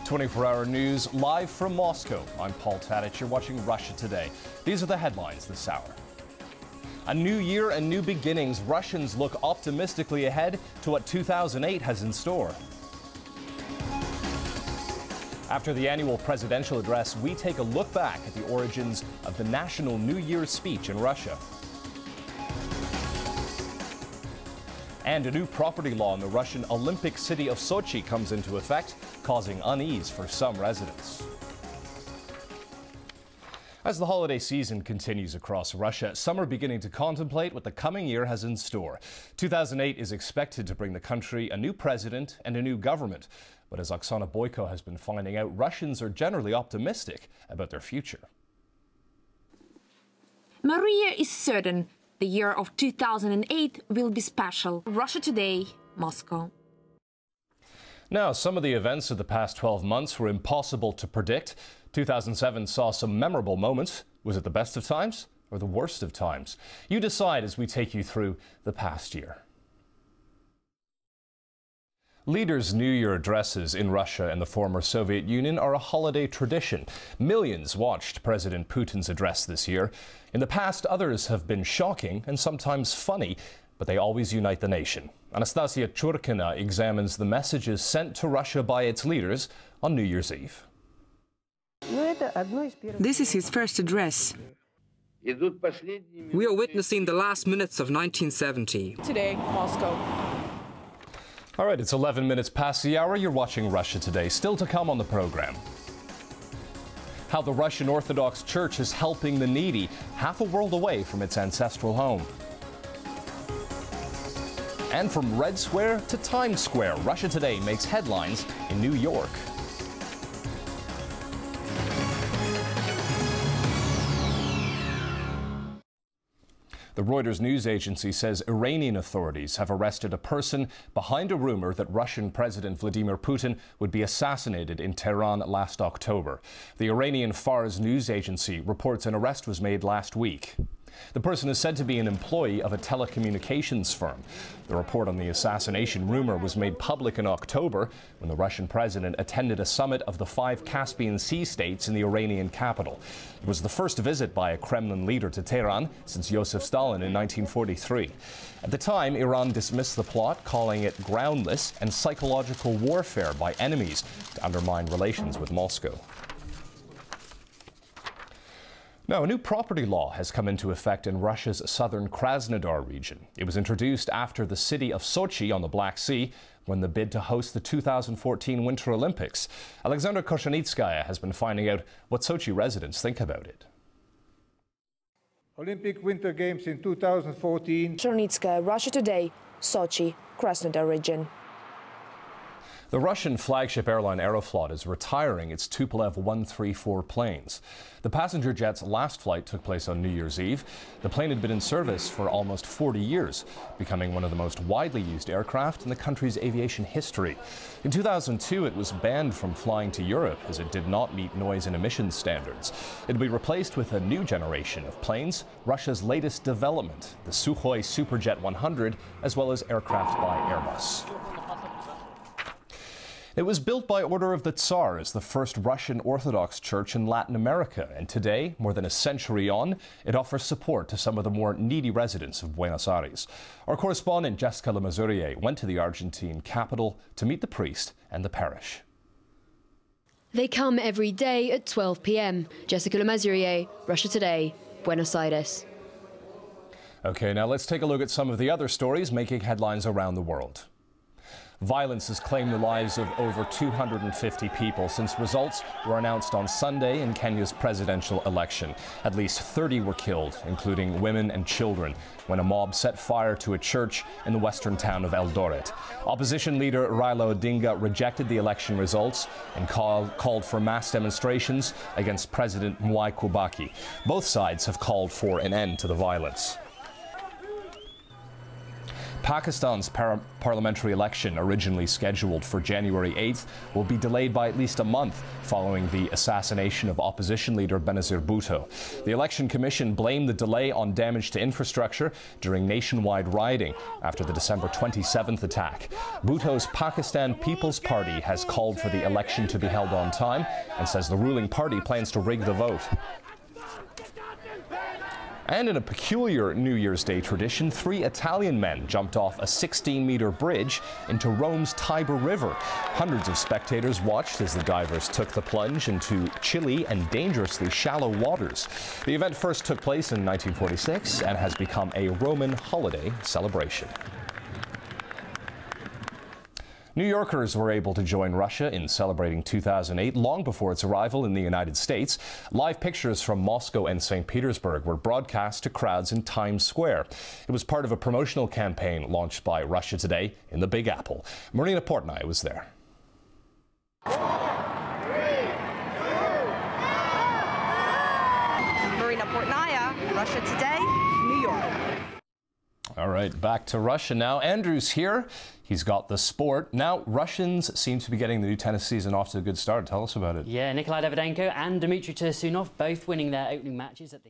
24-hour news live from Moscow. I'm Paul Tadich. You're watching Russia Today. These are the headlines this hour. A new year and new beginnings. Russians look optimistically ahead to what 2008 has in store. After the annual presidential address, we take a look back at the origins of the National New Year's speech in Russia. And a new property law in the Russian Olympic city of Sochi comes into effect, causing unease for some residents. As the holiday season continues across Russia, some are beginning to contemplate what the coming year has in store. 2008 is expected to bring the country a new president and a new government. But as Oksana Boyko has been finding out, Russians are generally optimistic about their future. Maria is certain the year of 2008 will be special. Russia Today, Moscow. Now, some of the events of the past 12 months were impossible to predict. 2007 saw some memorable moments. Was it the best of times or the worst of times? You decide as we take you through the past year. Leaders' New Year addresses in Russia and the former Soviet Union are a holiday tradition. Millions watched President Putin's address this year. In the past, others have been shocking and sometimes funny, but they always unite the nation. Anastasia Churkina examines the messages sent to Russia by its leaders on New Year's Eve. This is his first address. We are witnessing the last minutes of 1970. Today, Moscow. All right, it's 11 minutes past the hour. You're watching Russia Today. Still to come on the program. How the Russian Orthodox Church is helping the needy, half a world away from its ancestral home. And from Red Square to Times Square, Russia Today makes headlines in New York. The Reuters news agency says Iranian authorities have arrested a person behind a rumor that Russian President Vladimir Putin would be assassinated in Tehran last October. The Iranian Fars news agency reports an arrest was made last week. The person is said to be an employee of a telecommunications firm. The report on the assassination rumor was made public in October when the Russian president attended a summit of the 5 Caspian Sea states in the Iranian capital. It was the first visit by a Kremlin leader to Tehran since Joseph Stalin in 1943. At the time, Iran dismissed the plot, calling it groundless and psychological warfare by enemies to undermine relations with Moscow. Now, a new property law has come into effect in Russia's southern Krasnodar region. It was introduced after the city of Sochi on the Black Sea won the bid to host the 2014 Winter Olympics. Alexandra Koshanitskaya has been finding out what Sochi residents think about it. Olympic Winter Games in 2014. Koshanitskaya, Russia Today, Sochi, Krasnodar region. The Russian flagship airline Aeroflot is retiring its Tupolev 134 planes. The passenger jet's last flight took place on New Year's Eve. The plane had been in service for almost 40 years, becoming one of the most widely used aircraft in the country's aviation history. In 2002, it was banned from flying to Europe as it did not meet noise and emissions standards. It will be replaced with a new generation of planes, Russia's latest development, the Sukhoi Superjet 100, as well as aircraft by Airbus. It was built by order of the Tsar as the first Russian Orthodox church in Latin America, and today, more than a century on, it offers support to some of the more needy residents of Buenos Aires. Our correspondent Jessica Lemazurier went to the Argentine capital to meet the priest and the parish. They come every day at 12 p.m. Jessica Lemazurier, Russia Today, Buenos Aires. Okay, now let's take a look at some of the other stories making headlines around the world. Violence has claimed the lives of over 250 people since results were announced on Sunday in Kenya's presidential election. At least 30 were killed, including women and children, when a mob set fire to a church in the western town of Eldoret. Opposition leader Raila Odinga rejected the election results and called for mass demonstrations against President Mwai Kibaki. Both sides have called for an end to the violence. Pakistan's parliamentary election, originally scheduled for January 8th, will be delayed by at least a month following the assassination of opposition leader Benazir Bhutto. The Election Commission blamed the delay on damage to infrastructure during nationwide rioting after the December 27th attack. Bhutto's Pakistan People's Party has called for the election to be held on time and says the ruling party plans to rig the vote. And in a peculiar New Year's Day tradition, 3 Italian men jumped off a 16-meter bridge into Rome's Tiber River. Hundreds of spectators watched as the divers took the plunge into chilly and dangerously shallow waters. The event first took place in 1946 and has become a Roman holiday celebration. New Yorkers were able to join Russia in celebrating 2008 long before its arrival in the United States. Live pictures from Moscow and St. Petersburg were broadcast to crowds in Times Square. It was part of a promotional campaign launched by Russia Today in the Big Apple. Marina Portnoy was there. Marina Portnoy, Russia Today, New York. All right, back to Russia now. Andrew's here. He's got the sport. Now, Russians seem to be getting the new tennis season off to a good start. Tell us about it. Yeah, Nikolai Davydenko and Dmitry Tursunov both winning their opening matches at the